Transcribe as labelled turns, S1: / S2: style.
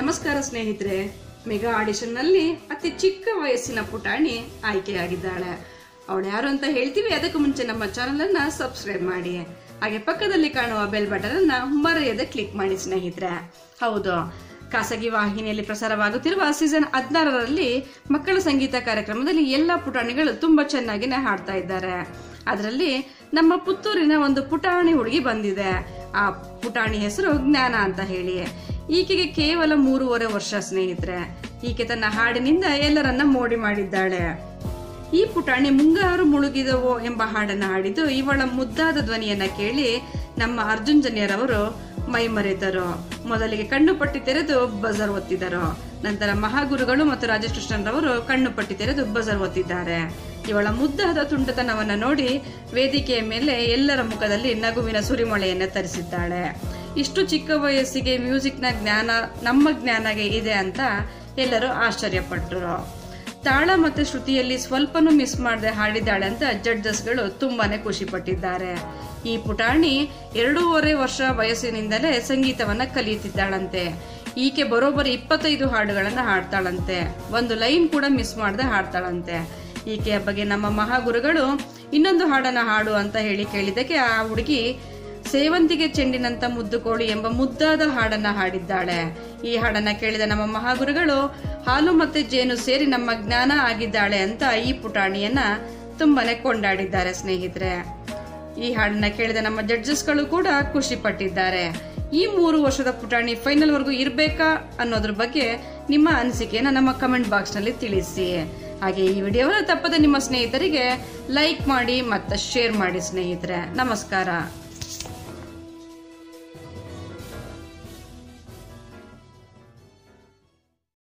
S1: ನಮಸ್ಕಾರ ಸ್ನೇಹಿತರೆ. Mega audition ನಲ್ಲಿ ಅತಿ ಚಿಕ್ಕ ವಯಸ್ಸಿನ ಪುಟಾಣಿ ಆಯ್ಕೆಯಾಗಿದ್ದಾಳೆ. ಅವಳು ಯಾರು ಅಂತ ಹೇಳ್ತೀವಿ. ಅದಕ್ಕೂ ಮುಂಚೆ ನಮ್ಮ ಚಾನೆಲ್ ಅನ್ನ ಸಬ್ಸ್ಕ್ರೈಬ್ ಮಾಡಿ, ಹಾಗೆ ಪಕ್ಕದಲ್ಲಿ ಕಾಣುವ ಬೆಲ್ ಬಟನ್ ಅನ್ನ ಮರೆಯದೆ ಕ್ಲಿಕ್ ಮಾಡಿ ಸ್ನೇಹಿತರೆ. ಹೌದು, ಖಾಸಗಿ ವಾಹಿನಿಯಲ್ಲಿ ಪ್ರಸಾರವಾಗುತ್ತಿರುವ ಸೀಸನ್ 16ರಲ್ಲಿ ಮಕ್ಕಳ ಸಂಗೀತ ಕಾರ್ಯಕ್ರಮದಲ್ಲಿ ಎಲ್ಲಾ ಪುಟಾಣಿಗಳು ತುಂಬಾ ಚೆನ್ನಾಗಿನೇ ಹಾಡ್ತಾ ಇದ್ದಾರೆ. ಅದರಲ್ಲಿ ನಮ್ಮ ಪುತ್ತೂರಿನ ಒಂದು ಪುಟಾಣಿ ಹುಡುಗಿ ಬಂದಿದೆ. ಆ ಪುಟಾಣಿ ಹೆಸರು ಜ್ಞಾನ ಅಂತ ಹೇಳಿ. ಈಕೆಗೆ ಕೇವಲ 3.5 ವರ್ಷ ಸ್ನೇಹಿತರೆ. ಈಕೆ ತನ್ನ ಹಾಡಿನಿಂದ ಎಲ್ಲರನ್ನ ಮೋಡಿ ಮಾಡಿದ್ದಾಳೆ. ಈ ಪುಟಾಣಿ ಮುಂಗಾರು ಮುಳುಗಿದವೋ ಎಂಬ ಹಾಡನ್ನ ಹಾಡಿದ್ದು ಇವಳ ಮುದ್ದಾದ ಧ್ವನಿಯನ್ನ ಕೇಳಿ ನಮ್ಮ ಅರ್ಜುನ್ ಜನ್ಯರವರು ಮೈ ಮರೆತರು. ಮೊದಲಿಗೆ ಕಣ್ಣು ಪಟ್ಟಿ ತೆರೆದು ಬಜರ್ ಒತ್ತಿದರು. ನಂತರ ಮಹಾಗುರುಗಳು ಮತ್ತು ರಾಜೇಶ್ ಕೃಷ್ಣನ್ ರವರು ಕಣ್ಣು ಪಟ್ಟಿ ತೆರೆದು ಬಜರ್ ಒತ್ತಿದ್ದಾರೆ. ಇವಳ ಮುದ್ದಾದ ತುಂಟತನವನ್ನ ನೋಡಿ ವೇದಿಕೆಯ ಮೇಲೆ ಎಲ್ಲರ ಮುಖದಲ್ಲಿ ನಗುವಿನ ಸುರಿಮಳೆಯನ್ನ ತರಿಸಿದ್ದಾಳೆ. ಇಷ್ಟು ಚಿಕ್ಕ ವಯಸ್ಸಿಗೆ ಮ್ಯೂಸಿಕ್ ನ ಜ್ಞಾನ ನಮ್ಮ ಜ್ಞಾನಗೆ ಇದೆ ಅಂತ ಎಲ್ಲರೂ ಆಶ್ಚರ್ಯಪಟ್ಟರು. ತಾಳ ಮತ್ತು ಶ್ರುತಿಯಲ್ಲಿ ಸ್ವಲ್ಪನೂ ಮಿಸ್ ಮಾಡದೆ ಹಾಡಿದ್ದಾಳೆ ಅಂತ ಜಡ್ಜಸ್ಗಳು ತುಂಬಾನೇ ಖುಷಿ ಪಟ್ಟಿದ್ದಾರೆ. ಈ ಪುಟಾಣಿ 2.5 ವರ್ಷ ವಯಸ್ಸಿನಿಂದಲೇ ಸಂಗೀತವನ್ನ ಕಲಿಯುತ್ತಿದ್ದಾಳಂತೆ. ಈಕೆ ಬರೋಬ್ಬರಿ 25 ಹಾಡುಗಳನ್ನ ಹಾಡ್ತಾಳಂತೆ. ಒಂದು ಲೈನ್ ಕೂಡ ಮಿಸ್ ಮಾಡದೆ ಹಾಡ್ತಾಳಂತೆ. ಈಕೆಯ ಬಗ್ಗೆ ನಮ್ಮ ಮಹಾಗುರುಗಳು ಇನ್ನೊಂದು ಹಾಡನ್ನ ಹಾಡು ಅಂತ ಹೇಳಿ ಕೇಳಿದಕ್ಕೆ ಆ ಹುಡುಗಿ ಸೇವಂತಿಗೆ ಚೆಂಡಿನಂತ ಮುದ್ದು ಕೋಳಿ ಎಂಬ ಮುದ್ದಾದ ಹಾಡನ್ನ ಹಾಡಿದ್ದಾಳೆ. ಈ ಹಾಡನ್ನ ಕೇಳಿದ ನಮ್ಮ ಮಹಾಗುರುಗಳು ಹಾಲು ಮತ್ತೆ ಜೇನು ಸೇರಿ ನಮ್ಮ ಜ್ಞಾನ ಆಗಿದ್ದಾಳೆ ಅಂತ ಈ ಪುಟಾಣಿಯನ್ನ ತುಂಬಾನೇ ಕೊಂಡಾಡಿದ್ದಾರೆ ಸ್ನೇಹಿತರೆ. ಈ ಹಾಡನ್ನ ಕೇಳಿದ ನಮ್ಮ ಜಡ್ಜಸ್ಗಳು ಕೂಡ ಖುಷಿ ಪಟ್ಟಿದ್ದಾರೆ. ಈ 3 ವರ್ಷದ ಪುಟಾಣಿ ಫೈನಲ್ ವರ್ಗೂ ಇರ್ಬೇಕಾ ಅನ್ನೋದ್ರ ಬಗ್ಗೆ ನಿಮ್ಮ ಅನಿಸಿಕೆಯನ್ನ ನಮ್ಮ ಕಮೆಂಟ್ ಬಾಕ್ಸ್ ನಲ್ಲಿ ತಿಳಿಸಿ. ಹಾಗೆ ಈ ವಿಡಿಯೋವನ್ನು ತಪ್ಪದೆ ನಿಮ್ಮ ಸ್ನೇಹಿತರಿಗೆ ಲೈಕ್ ಮಾಡಿ ಮತ್ತು ಶೇರ್ ಮಾಡಿ ಸ್ನೇಹಿತರೆ. ನಮಸ್ಕಾರ.